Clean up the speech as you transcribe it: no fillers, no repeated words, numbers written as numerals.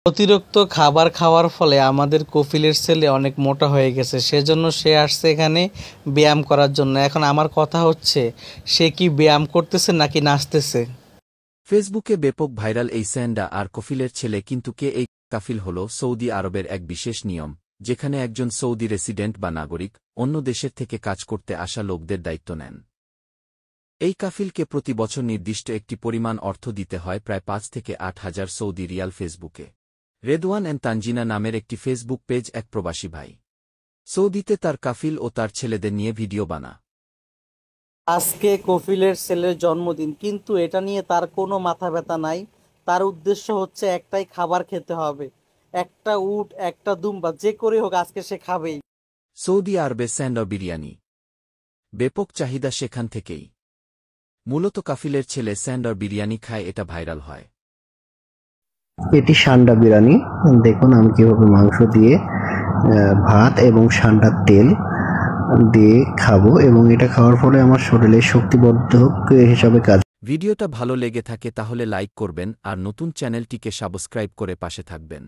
অতিরিক্ত খাবার খাওয়ার ফলে আমাদের কফিলের ছেলে অনেক মোটা হয়ে গেছে, সেজন্য সে আসছে এখানে ব্যায়াম করার জন্য। এখন আমার কথা হচ্ছে, সে কি ব্যায়াম করতেছে নাকি নাচতেছে? ফেসবুকে ব্যাপক ভাইরাল এই স্যান্ডা আর কফিলের ছেলে। কিন্তু কে এই কাফিল? হল সৌদি আরবের এক বিশেষ নিয়ম, যেখানে একজন সৌদি রেসিডেন্ট বা নাগরিক অন্য দেশের থেকে কাজ করতে আসা লোকদের দায়িত্ব নেন। এই কাফিলকে প্রতি বছর নির্দিষ্ট একটি পরিমাণ অর্থ দিতে হয়, প্রায় ৫ থেকে ৮ হাজার সৌদি রিয়াল। ফেসবুকে রেদওয়ান এন্ড তানজিনা নামের একটি ফেসবুক পেজ এক প্রবাসী ভাই সৌদিতে তার কাফিল ও তার ছেলেদের নিয়ে ভিডিও বানা। আজকে কফিলের ছেলের জন্মদিন, কিন্তু এটা নিয়ে তার কোনো মাথা ব্যথা নাই। তার উদ্দেশ্য হচ্ছে একটাই, খাবার খেতে হবে। একটা উট একটা দুম্বা যে করে হোক আজকে সে খাবেই। সৌদি আরবে স্যান্ডা বিরিয়ানি ব্যাপক চাহিদা সেখান থেকেই মূলত কাফিলের ছেলে স্যান্ডার বিরিয়ানি খায়, এটা ভাইরাল হয়। এটি সান্ডা বিরিয়ানি। দেখুন আমি কিভাবে মাংস দিয়ে ভাত এবং সান্ডার তেল দিয়ে খাবো, এবং এটা খাওয়ার ফলে আমার শরীরে শক্তিবর্ধক হিসাবে কাজ। ভিডিওটা ভালো লেগে থাকে তাহলে লাইক করবেন আর নতুন চ্যানেলটিকে সাবস্ক্রাইব করে পাশে থাকবেন।